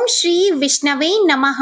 ओम श्री विष्णवे नमः।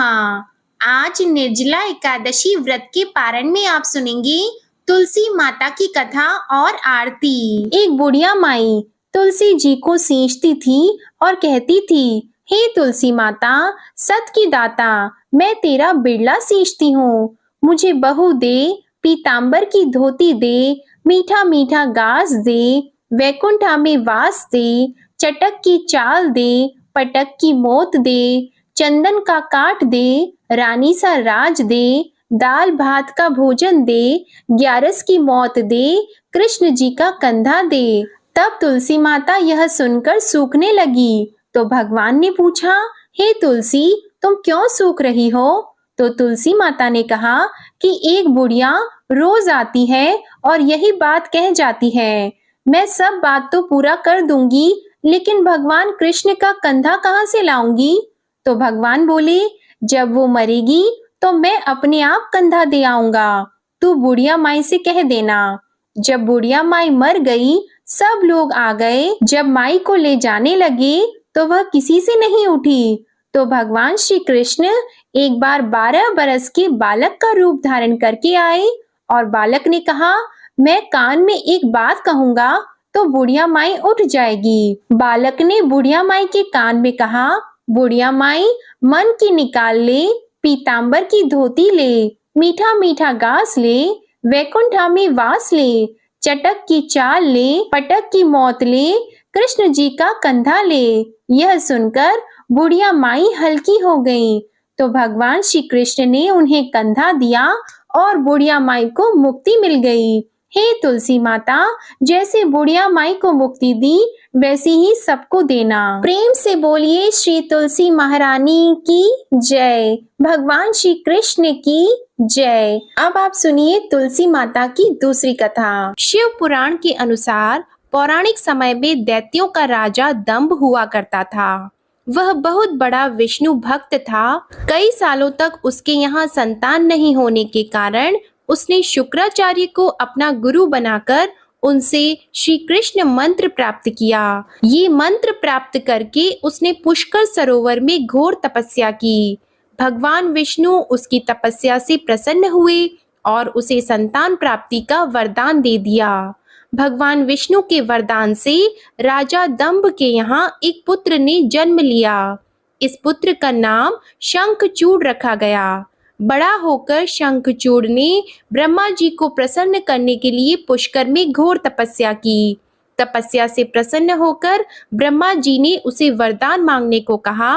आज निर्जला एकादशी व्रत के पारण में आप सुनेंगे तुलसी माता की कथा और आरती। एक बुढ़िया माई तुलसी जी को सींचती थी और कहती थी, हे तुलसी माता, सत की दाता, मैं तेरा बिरला सींचती हूँ। मुझे बहू दे, पीतांबर की धोती दे, मीठा मीठा गास दे, वैकुंठा में वास दे, चटक की चाल दे, पटक की मोत दे, चंदन का काट दे, रानी सा राज दे, दाल भात का भोजन दे, ग्यारस की मौत दे, कृष्ण जी का कंधा दे। तब तुलसी माता यह सुनकर सूखने लगी तो भगवान ने पूछा, हे तुलसी, तुम क्यों सूख रही हो? तो तुलसी माता ने कहा कि एक बुढ़िया रोज आती है और यही बात कह जाती है। मैं सब बात तो पूरा कर दूंगी, लेकिन भगवान कृष्ण का कंधा कहाँ से लाऊंगी? तो भगवान बोले, जब वो मरेगी तो मैं अपने आप कंधा दे आऊंगा। तू बुढ़िया माई से कह देना। जब बुढ़िया माई मर गई, सब लोग आ गए। जब माई को ले जाने लगे तो वह किसी से नहीं उठी। तो भगवान श्री कृष्ण एक बार 12 बरस के बालक का रूप धारण करके आए और बालक ने कहा, मैं कान में एक बात कहूंगा तो बुढ़िया माई उठ जाएगी। बालक ने बुढ़िया माई के कान में कहा, बुढ़िया माई, मन की निकाल ले, पीतांबर की धोती ले, मीठा मीठा गास ले, वैकुंठा में वास ले, चटक की चाल ले, पटक की मौत ले, कृष्ण जी का कंधा ले। यह सुनकर बुढ़िया माई हल्की हो गई। तो भगवान श्री कृष्ण ने उन्हें कंधा दिया और बुढ़िया माई को मुक्ति मिल गई। हे तुलसी माता, जैसे बुढ़िया माई को मुक्ति दी वैसी ही सबको देना। प्रेम से बोलिए श्री तुलसी महारानी की जय, भगवान श्री कृष्ण की जय। अब आप सुनिए तुलसी माता की दूसरी कथा। शिव पुराण के अनुसार पौराणिक समय में दैत्यों का राजा दंभ हुआ करता था। वह बहुत बड़ा विष्णु भक्त था। कई सालों तक उसके यहाँ संतान नहीं होने के कारण उसने शुक्राचार्य को अपना गुरु बनाकर उनसे श्री कृष्ण मंत्र प्राप्त किया। ये मंत्र प्राप्त करके उसने पुष्कर सरोवर में घोर तपस्या की। भगवान विष्णु उसकी तपस्या से प्रसन्न हुए और उसे संतान प्राप्ति का वरदान दे दिया। भगवान विष्णु के वरदान से राजा दंभ के यहाँ एक पुत्र ने जन्म लिया। इस पुत्र का नाम शंखचूड़ रखा गया। बड़ा होकर शंखचूड़ ने ब्रह्मा जी को प्रसन्न करने के लिए पुष्कर में घोर तपस्या की। तपस्या से प्रसन्न होकर ब्रह्मा जी ने उसे वरदान मांगने को कहा।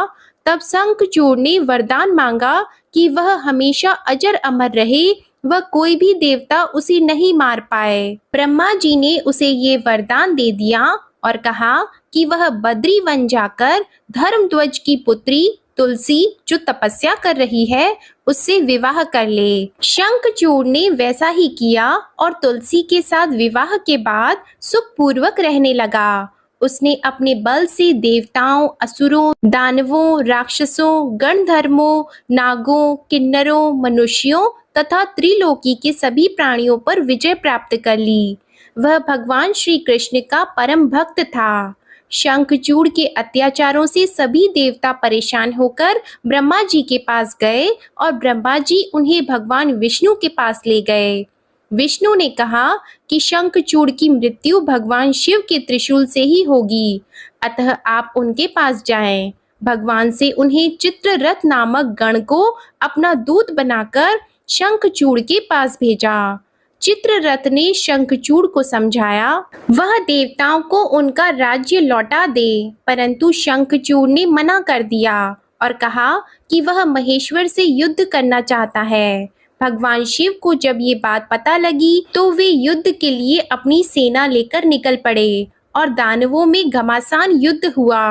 तब शंखचूड़ ने वरदान मांगा कि वह हमेशा अजर अमर रहे, वह कोई भी देवता उसे नहीं मार पाए। ब्रह्मा जी ने उसे ये वरदान दे दिया और कहा कि वह बद्री वन जाकर धर्मध्वज की पुत्री तुलसी, जो तपस्या कर रही है, उससे विवाह कर ले। शंखचूड़ ने वैसा ही किया और तुलसी के साथ विवाह के बाद सुखपूर्वक रहने लगा। उसने अपने बल से देवताओं, असुरों, दानवों, राक्षसों, गणधर्मों, नागों, किन्नरों, मनुष्यों तथा त्रिलोकी के सभी प्राणियों पर विजय प्राप्त कर ली। वह भगवान श्री कृष्ण का परम भक्त था। शंखचूड़ के अत्याचारों से सभी देवता परेशान होकर ब्रह्मा जी के पास गए और ब्रह्मा जी उन्हें भगवान विष्णु के पास ले गए। विष्णु ने कहा कि शंखचूड़ की मृत्यु भगवान शिव के त्रिशूल से ही होगी, अतः आप उनके पास जाएं। भगवान से उन्हें चित्ररथ नामक गण को अपना दूत बनाकर शंखचूड़ के पास भेजा। चित्ररथ ने शंखचूड़ को समझाया वह देवताओं को उनका राज्य लौटा दे, परंतु शंखचूड़ ने मना कर दिया और कहा कि वह महेश्वर से युद्ध करना चाहता है। भगवान शिव को जब ये बात पता लगी तो वे युद्ध के लिए अपनी सेना लेकर निकल पड़े और दानवों में घमासान युद्ध हुआ,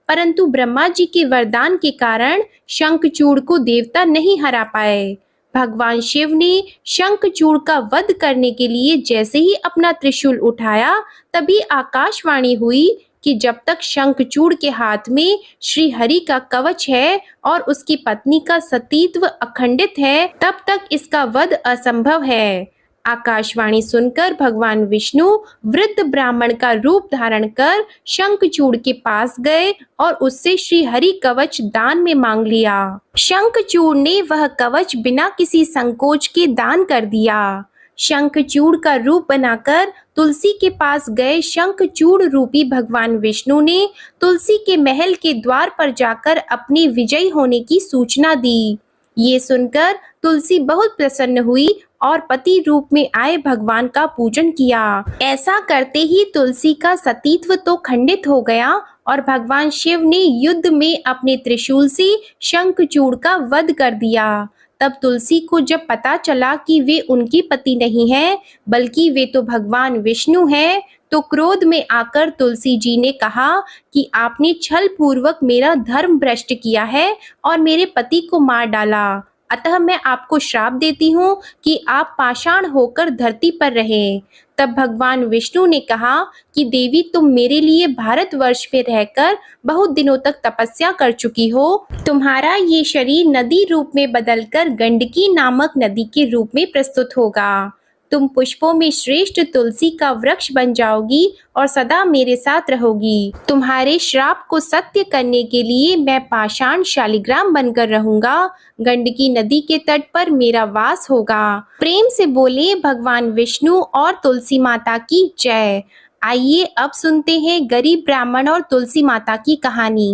परंतु ब्रह्मा जी के वरदान के कारण शंखचूड़ को देवता नहीं हरा पाए। भगवान शिव ने शंखचूड़ का वध करने के लिए जैसे ही अपना त्रिशूल उठाया, तभी आकाशवाणी हुई कि जब तक शंखचूड़ के हाथ में श्री हरि का कवच है और उसकी पत्नी का सतीत्व अखंडित है, तब तक इसका वध असंभव है। आकाशवाणी सुनकर भगवान विष्णु वृद्ध ब्राह्मण का रूप धारण कर शंखचूड़ के पास गए और उससे श्री हरि कवच दान में मांग लिया। शंखचूड़ ने वह कवच बिना किसी संकोच के दान कर दिया। शंखचूड़ का रूप बनाकर तुलसी के पास गए शंखचूड़ रूपी भगवान विष्णु ने तुलसी के महल के द्वार पर जाकर अपने विजयी होने की सूचना दी। ये सुनकर तुलसी बहुत प्रसन्न हुई और पति रूप में आए भगवान का पूजन किया। ऐसा करते ही तुलसी का सतीत्व तो खंडित हो गया और भगवान शिव ने युद्ध में अपने त्रिशूल से शंखचूड़ का वध कर दिया। तब तुलसी को जब पता चला कि वे उनके पति नहीं हैं, बल्कि वे तो भगवान विष्णु हैं, तो क्रोध में आकर तुलसी जी ने कहा कि आपने छल पूर्वक मेरा धर्म भ्रष्ट किया है और मेरे पति को मार डाला। अतः मैं आपको श्राप देती हूँ कि आप पाषाण होकर धरती पर रहें। तब भगवान विष्णु ने कहा कि देवी, तुम मेरे लिए भारतवर्ष में रहकर बहुत दिनों तक तपस्या कर चुकी हो। तुम्हारा ये शरीर नदी रूप में बदलकर गंडकी नामक नदी के रूप में प्रस्तुत होगा। तुम पुष्पों में श्रेष्ठ तुलसी का वृक्ष बन जाओगी और सदा मेरे साथ रहोगी। तुम्हारे श्राप को सत्य करने के लिए मैं पाषाण शालिग्राम बनकर रहूंगा। गंडकी नदी के तट पर मेरा वास होगा। प्रेम से बोले भगवान विष्णु और तुलसी माता की जय। आइए अब सुनते हैं गरीब ब्राह्मण और तुलसी माता की कहानी।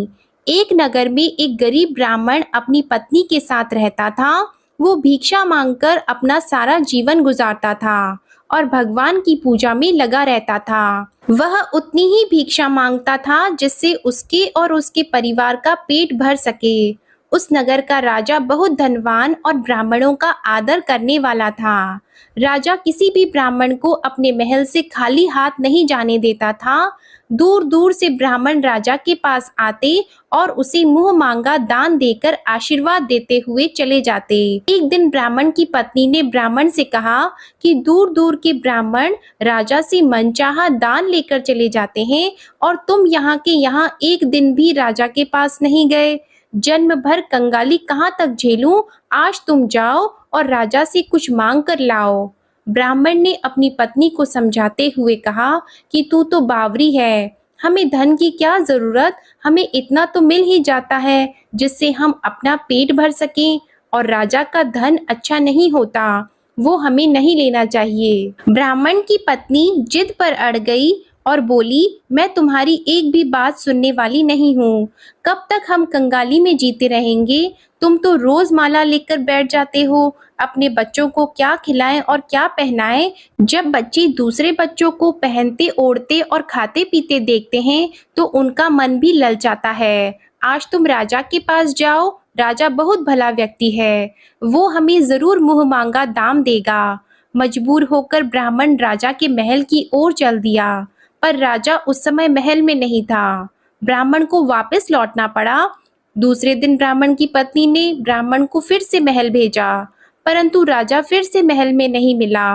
एक नगर में एक गरीब ब्राह्मण अपनी पत्नी के साथ रहता था। वो भिक्षा मांगकर अपना सारा जीवन गुजारता था और भगवान की पूजा में लगा रहता था। वह उतनी ही भिक्षा मांगता था जिससे उसके और उसके परिवार का पेट भर सके। उस नगर का राजा बहुत धनवान और ब्राह्मणों का आदर करने वाला था। राजा किसी भी ब्राह्मण को अपने महल से खाली हाथ नहीं जाने देता था। दूर दूर से ब्राह्मण राजा के पास आते और उसे मुंह मांगा दान देकर आशीर्वाद देते हुए चले जाते। एक दिन ब्राह्मण की पत्नी ने ब्राह्मण से कहा कि दूर दूर के ब्राह्मण राजा से मनचाहा दान लेकर चले जाते हैं और तुम यहाँ के यहाँ एक दिन भी राजा के पास नहीं गए। जन्म भर कंगाली कहाँ तक झेलूं? आज तुम जाओ और राजा से कुछ मांग कर लाओ। ब्राह्मण ने अपनी पत्नी को समझाते हुए कहा कि तू तो बावरी है, हमें धन की क्या जरूरत, हमें इतना तो मिल ही जाता है जिससे हम अपना पेट भर सकें, और राजा का धन अच्छा नहीं होता, वो हमें नहीं लेना चाहिए। ब्राह्मण की पत्नी जिद पर अड़ गई और बोली, मैं तुम्हारी एक भी बात सुनने वाली नहीं हूँ। कब तक हम कंगाली में जीते रहेंगे? तुम तो रोज माला लेकर बैठ जाते हो। अपने बच्चों को क्या खिलाएं और क्या पहनाएं? जब बच्चे दूसरे बच्चों को पहनते ओढ़ते और खाते पीते देखते हैं तो उनका मन भी ललचाता है। आज तुम राजा के पास जाओ, राजा बहुत भला व्यक्ति है, वो हमें जरूर मुंह मांगा दाम देगा। मजबूर होकर ब्राह्मण राजा के महल की ओर चल दिया, पर राजा उस समय महल में नहीं था। ब्राह्मण को वापस लौटना पड़ा। दूसरे दिन ब्राह्मण की पत्नी ने ब्राह्मण को फिर से महल भेजा, परंतु राजा फिर से महल में नहीं मिला।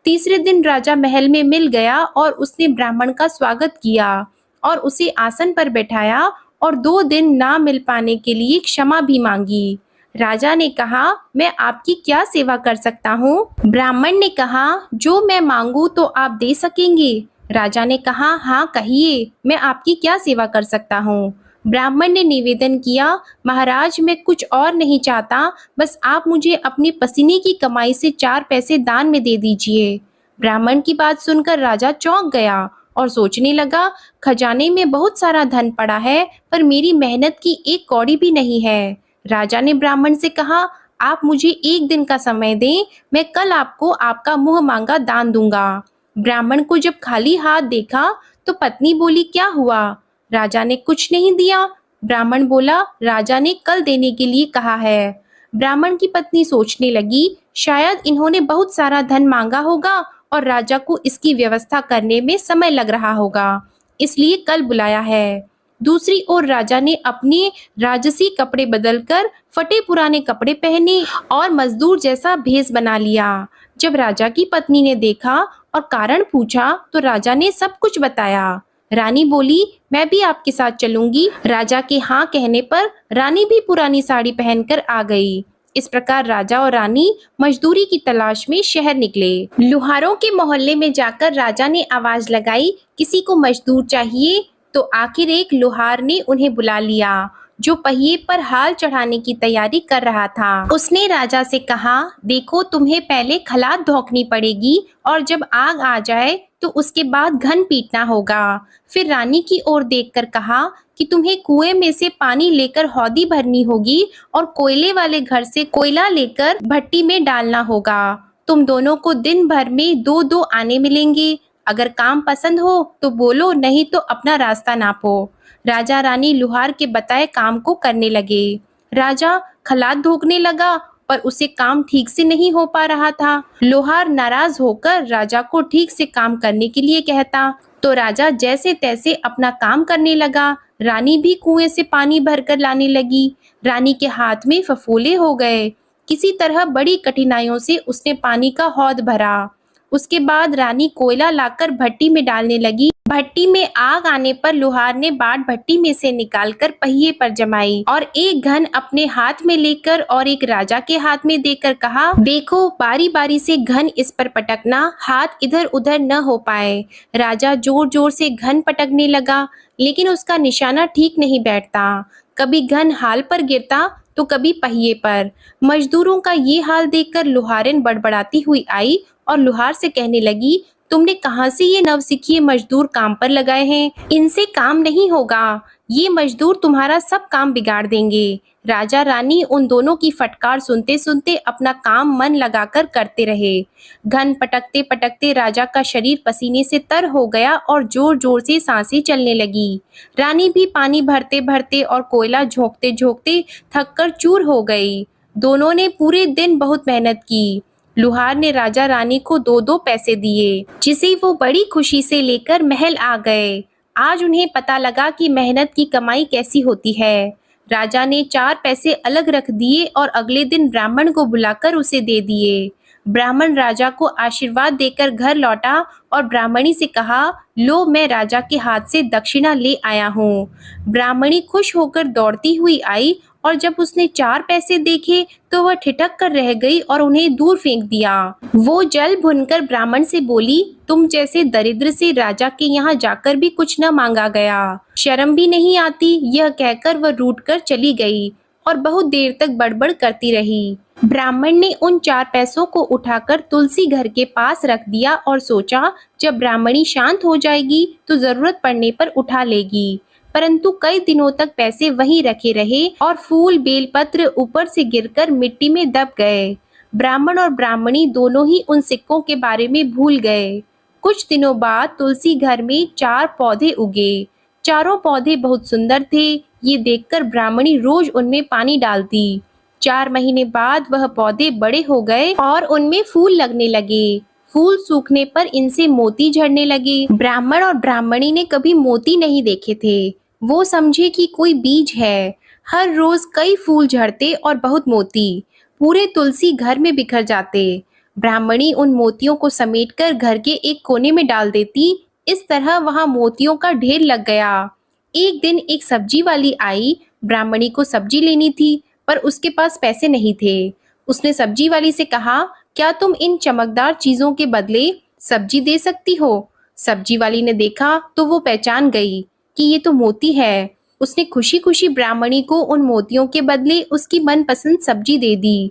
तीसरे दिन राजा महल में मिल गया और उसने ब्राह्मण का स्वागत किया और उसे आसन पर बैठाया और 2 दिन ना मिल पाने के लिए क्षमा भी मांगी। राजा ने कहा, मैं आपकी क्या सेवा कर सकता हूँ? ब्राह्मण ने कहा, जो मैं मांगू तो आप दे सकेंगे? राजा ने कहा, हाँ कहिए, मैं आपकी क्या सेवा कर सकता हूँ? ब्राह्मण ने निवेदन किया, महाराज मैं कुछ और नहीं चाहता, बस आप मुझे अपने पसीने की कमाई से 4 पैसे दान में दे दीजिए। ब्राह्मण की बात सुनकर राजा चौंक गया और सोचने लगा, खजाने में बहुत सारा धन पड़ा है पर मेरी मेहनत की एक कौड़ी भी नहीं है। राजा ने ब्राह्मण से कहा, आप मुझे 1 दिन का समय दें, मैं कल आपको आपका मुंह मांगा दान दूंगा। ब्राह्मण को जब खाली हाथ देखा तो पत्नी बोली, क्या हुआ? राजा ने कुछ नहीं दिया। ब्राह्मण बोला, राजा ने कल देने के लिए कहा है। ब्राह्मण की पत्नी सोचने लगी, शायद इन्होंने बहुत सारा धन मांगा होगा और राजा को इसकी व्यवस्था करने में समय लग रहा होगा, इसलिए कल बुलाया है। दूसरी ओर राजा ने अपने राजसी कपड़े बदलकर फटे पुराने कपड़े पहने और मजदूर जैसा भेष बना लिया। जब राजा की पत्नी ने देखा और कारण पूछा तो राजा ने सब कुछ बताया। रानी बोली, मैं भी आपके साथ चलूंगी। राजा के हाँ कहने पर रानी भी पुरानी साड़ी पहनकर आ गई। इस प्रकार राजा और रानी मजदूरी की तलाश में शहर निकले। लुहारों के मोहल्ले में जाकर राजा ने आवाज लगाई, किसी को मजदूर चाहिए? तो आखिर एक लुहार ने उन्हें बुला लिया, जो पहिए पर हाल चढ़ाने की तैयारी कर रहा था। उसने राजा से कहा, देखो तुम्हें पहले खलात धोखनी पड़ेगी और जब आग आ जाए तो उसके बाद घन पीटना होगा। फिर रानी की ओर देखकर कहा कि तुम्हें कुएं में से पानी लेकर हौदी भरनी होगी और कोयले वाले घर से कोयला लेकर भट्टी में डालना होगा। तुम दोनों को दिन भर में 2-2 आने मिलेंगे। अगर काम पसंद हो तो बोलो, नहीं तो अपना रास्ता नापो। राजा रानी लुहार के बताए काम को करने लगे। राजा खलात धोखने लगा पर उसे काम ठीक से नहीं हो पा रहा था। लोहार नाराज होकर राजा को ठीक से काम करने के लिए कहता, तो राजा जैसे तैसे अपना काम करने लगा। रानी भी कुएं से पानी भरकर लाने लगी। रानी के हाथ में फफोले हो गए। किसी तरह बड़ी कठिनाइयों से उसने पानी का हौद भरा। उसके बाद रानी कोयला लाकर भट्टी में डालने लगी। भट्टी में आग आने पर लुहार ने बाट भट्टी में से निकालकर पहिए पर जमाई और एक घन अपने हाथ में लेकर और एक राजा के हाथ में देकर कहा, देखो बारी बारी से घन इस पर पटकना, हाथ इधर उधर न हो पाए। राजा जोर जोर से घन पटकने लगा, लेकिन उसका निशाना ठीक नहीं बैठता। कभी घन हाल पर गिरता तो कभी पहिए पर। मजदूरों का ये हाल देखकर लुहारिन बड़बड़ाती हुई आई और लुहार से कहने लगी, तुमने कहाँ से ये नवसिखिए मजदूर काम पर लगाए हैं? इनसे काम नहीं होगा, ये मजदूर तुम्हारा सब काम बिगाड़ देंगे। राजा रानी उन दोनों की फटकार सुनते सुनते अपना काम मन लगाकर करते रहे। घन पटकते पटकते राजा का शरीर पसीने से तर हो गया और जोर जोर से सांसें चलने लगी। रानी भी पानी भरते भरते और कोयला झोंकते झोंकते थककर चूर हो गई। दोनों ने पूरे दिन बहुत मेहनत की। लुहार ने राजा रानी को 2-2 पैसे दिए, जिसे वो बड़ी खुशी से लेकर महल आ गए। आज उन्हें पता लगा कि मेहनत की कमाई कैसी होती है। राजा ने 4 पैसे अलग रख दिए और अगले दिन ब्राह्मण को बुलाकर उसे दे दिए। ब्राह्मण राजा को आशीर्वाद देकर घर लौटा और ब्राह्मणी से कहा, लो मैं राजा के हाथ से दक्षिणा ले आया हूँ। ब्राह्मणी खुश होकर दौड़ती हुई आई और जब उसने 4 पैसे देखे तो वह ठिठक कर रह गई और उन्हें दूर फेंक दिया। वो जल भुनकर ब्राह्मण से बोली, तुम जैसे दरिद्र से राजा के यहाँ जाकर भी कुछ न मांगा गया, शर्म भी नहीं आती। यह कहकर वह रूठ कर चली गई और बहुत देर तक बड़बड़ करती रही। ब्राह्मण ने उन 4 पैसों को उठाकर तुलसी घर के पास रख दिया और सोचा, जब ब्राह्मणी शांत हो जाएगी तो जरूरत पड़ने पर उठा लेगी। परंतु कई दिनों तक पैसे वहीं रखे रहे और फूल बेलपत्र ऊपर से गिरकर मिट्टी में दब गए। ब्राह्मण और ब्राह्मणी दोनों ही उन सिक्कों के बारे में भूल गए। कुछ दिनों बाद तुलसी घर में 4 पौधे उगे। चारों पौधे बहुत सुंदर थे। ये देखकर ब्राह्मणी रोज उनमें पानी डालती। 4 महीने बाद वह पौधे बड़े हो गए और उनमें फूल लगने लगे। फूल सूखने पर इनसे मोती झड़ने लगे। ब्राह्मण और ब्राह्मणी ने कभी मोती नहीं देखे थे। वो समझे कि कोई बीज है। हर रोज कई फूल झड़ते और बहुत मोती पूरे तुलसी घर में बिखर जाते। ब्राह्मणी उन मोतियों को समेटकर घर के एक कोने में डाल देती। इस तरह वहां मोतियों का ढेर लग गया। एक दिन एक सब्जी वाली आई। ब्राह्मणी को सब्जी लेनी थी पर उसके पास पैसे नहीं थे। उसने सब्जी वाली से कहा, क्या तुम इन चमकदार चीजों के बदले सब्जी दे सकती हो? सब्जी वाली ने देखा तो वो पहचान गई कि ये तो मोती है। उसने खुशी खुशी ब्राह्मणी को उन मोतियों के बदले उसकी मनपसंद सब्जी दे दी।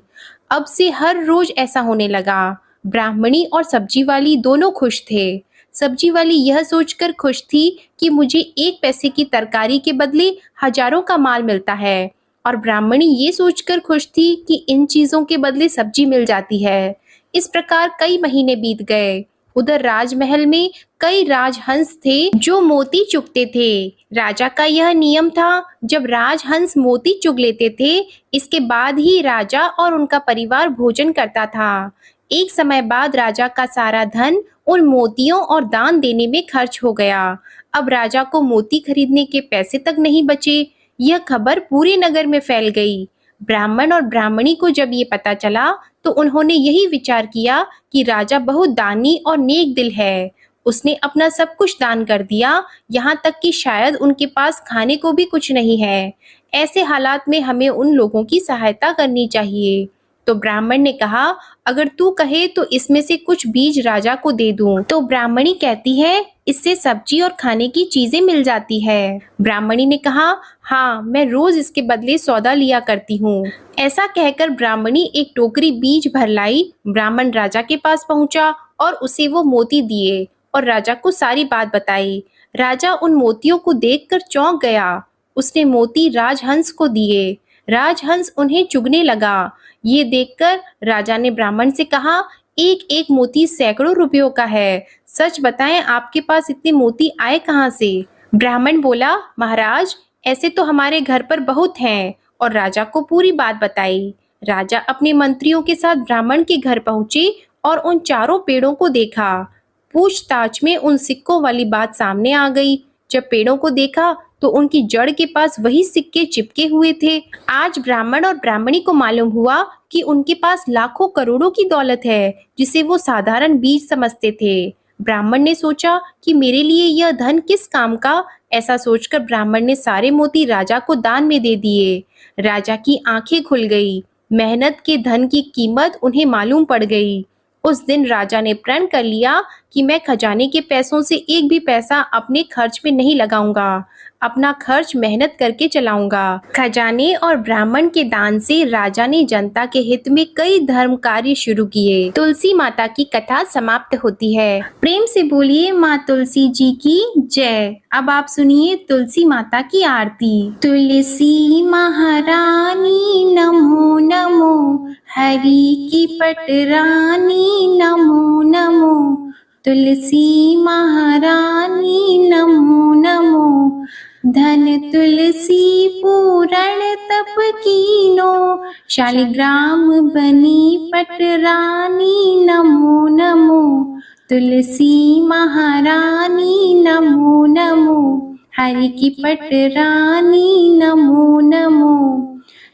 अब से हर रोज ऐसा होने लगा। ब्राह्मणी और सब्जी वाली दोनों खुश थे। सब्जी वाली यह सोचकर खुश थी कि मुझे 1 पैसे की तरकारी के बदले हजारों का माल मिलता है, और ब्राह्मणी ये सोचकर खुश थी कि इन चीजों के बदले सब्जी मिल जाती है। इस प्रकार कई महीने बीत गए। उधर राजमहल में कई राजहंस थे जो मोती चुगते थे। राजा का यह नियम था, जब राजहंस मोती चुग लेते थे, इसके बाद ही राजा और उनका परिवार भोजन करता था। एक समय बाद राजा का सारा धन उन मोतियों और दान देने में खर्च हो गया। अब राजा को मोती खरीदने के पैसे तक नहीं बचे। यह खबर पूरे नगर में फैल गई। ब्राह्मण और ब्राह्मणी को जब ये पता चला तो उन्होंने यही विचार किया कि राजा बहुत दानी और नेक दिल है। उसने अपना सब कुछ दान कर दिया, यहाँ तक कि शायद उनके पास खाने को भी कुछ नहीं है। ऐसे हालात में हमें उन लोगों की सहायता करनी चाहिए। तो ब्राह्मण ने कहा, अगर तू कहे तो इसमें से कुछ बीज राजा को दे दूं। तो ब्राह्मणी कहती है, इससे सब्जी और खाने की चीजें मिल जाती है। ब्राह्मणी ने कहा, हाँ, मैं रोज इसके बदले सौदा लिया करती हूँ। ऐसा कहकर ब्राह्मणी एक टोकरी बीज भर लाई। ब्राह्मण राजा के पास पहुंचा और उसे वो मोती दिए और राजा को सारी बात बताई। राजा उन मोतियों को देखकर चौंक गया। उसने मोती राजहंस को दिए। राजहंस उन्हें चुगने लगा। ये देखकर राजा ने ब्राह्मण से कहा, एक एक मोती सैकड़ों रुपयों का है। सच बताएं, आपके पास इतने मोती आए कहाँ से? ब्राह्मण बोला, महाराज, ऐसे तो हमारे घर पर बहुत हैं। और राजा को पूरी बात बताई। राजा अपने मंत्रियों के साथ ब्राह्मण के घर पहुंचे और उन चारों पेड़ों को देखा। पूछताछ में उन सिक्कों वाली बात सामने आ गई। जब पेड़ों को देखा तो उनकी जड़ के पास वही सिक्के चिपके हुए थे। आज ब्राह्मण और ब्राह्मणी को मालूम हुआ कि उनके पास लाखों करोड़ों की दौलत है, जिसे वो साधारण बीज समझते थे। ब्राह्मण ने सोचा कि मेरे लिए यह धन किस काम का। ऐसा सोचकर ब्राह्मण ने सारे मोती राजा को दान में दे दिए। राजा की आंखें खुल गई। मेहनत के धन की कीमत उन्हें मालूम पड़ गई। उस दिन राजा ने प्रण कर लिया कि मैं खजाने के पैसों से एक भी पैसा अपने खर्च में नहीं लगाऊंगा। अपना खर्च मेहनत करके चलाऊंगा। खजाने और ब्राह्मण के दान से राजा ने जनता के हित में कई धर्म कार्य शुरू किए। तुलसी माता की कथा समाप्त होती है। प्रेम से बोलिए माँ तुलसी जी की जय। अब आप सुनिए तुलसी माता की आरती। तुलसी महारानी नमो नमो, हरि की पटरानी नमो नमो। तुलसी महारानी नमो नमो, धन तुलसी पूरण तप कीनो, शालिग्राम बनी पटरानी नमो नमो। तुलसी महारानी नमो नमो, हरि की पटरानी नमो नमो।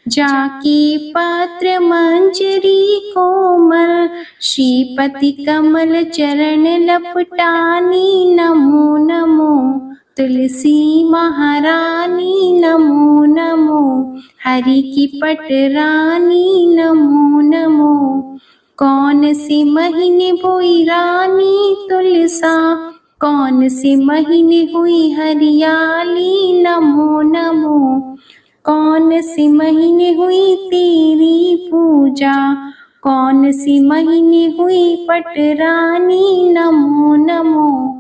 जाके पत्र मंजरी कोमल, श्रीपति कमल चरण लपटानी नमो नमो। तुलसी महारानी नमो नमो, हरि की पटरानी नमो नमो। कौन से महीने बोई रानी तुलसा, कौन से महीने हुई हरियाली नमो नमो। कौन से महीने हुई तेरी पूजा, कौन से महीने हुई पटरानी नमो नमो।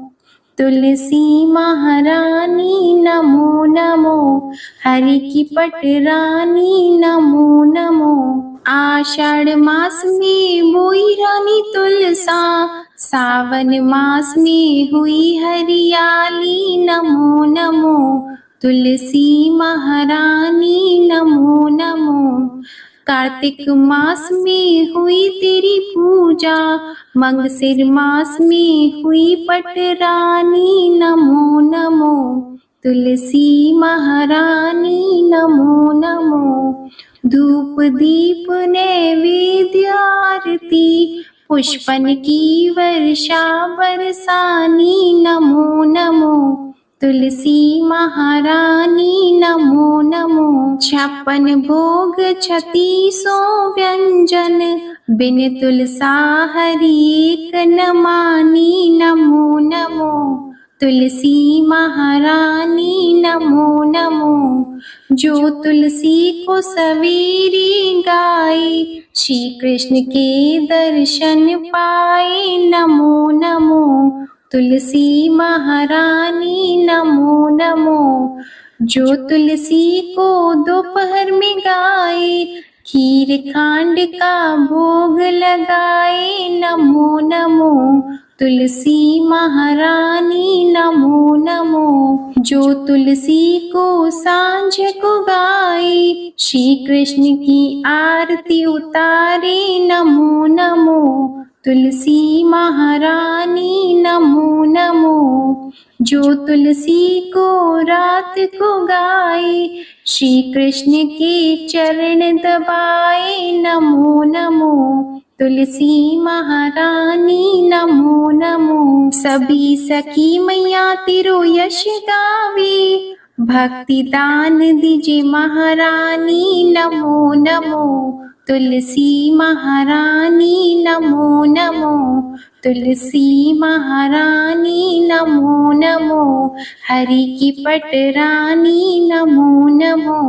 तुलसी महारानी नमो नमो, हरि की पटरानी नमो नमो। आषाढ़ मास में बोई रानी तुलसा, सावन मास में हुई हरियाली नमो नमो। तुलसी महारानी नमो नमो। कार्तिक मास में हुई तेरी पूजा, मंगसिर मास में हुई पटरानी नमो नमो। तुलसी महारानी नमो नमो। धूप दीप नैवेद्य आरती, पुष्पन की वर्षा बरसानी नमो नमो। तुलसी महारानी नमो नमो। 56 भोग 3600 व्यंजन, बिन तुलसा हरि एक न मानी नमो नमो। तुलसी महारानी नमो नमो। जो तुलसी को सवेरे गाए, श्री कृष्ण के दर्शन पाए नमो नमो। तुलसी महारानी नमो नमो। जो तुलसी को दोपहर में गाए, खीर खांड का भोग लगाए नमो नमो। तुलसी महारानी नमो नमो। जो तुलसी को सांझ को गाए, श्री कृष्ण की आरती उतारे नमो नमो। तुलसी महारानी नमो नमो। जो तुलसी को रात को गाए, श्री कृष्ण के चरण दबाए नमो नमो। तुलसी महारानी नमो नमो। सभी सखी मैया तेरो यश गावे, भक्ति दान दीजिए महारानी, नमो नमो। तुलसी महारानी नमो नमो, तुलसी महारानी नमो नमो, हरि की पटरानी नमो नमो।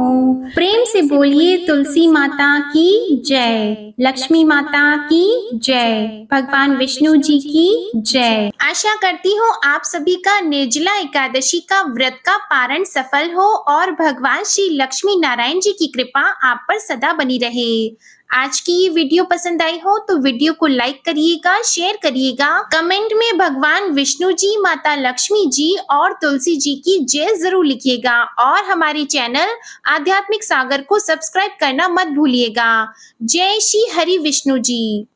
प्रेम से बोलिए तुलसी माता की जय, लक्ष्मी माता की जय, भगवान विष्णु जी की जय। आशा करती हूँ आप सभी का निर्जला एकादशी का व्रत का पारण सफल हो और भगवान श्री लक्ष्मी नारायण जी की कृपा आप पर सदा बनी रहे। आज की ये वीडियो पसंद आई हो तो वीडियो को लाइक करिएगा, शेयर करिएगा, कमेंट में भगवान विष्णु जी, माता लक्ष्मी जी और तुलसी जी की जय जरूर लिखिएगा और हमारे चैनल आध्यात्मिक सागर को सब्सक्राइब करना मत भूलिएगा। जय श्री हरि विष्णु जी।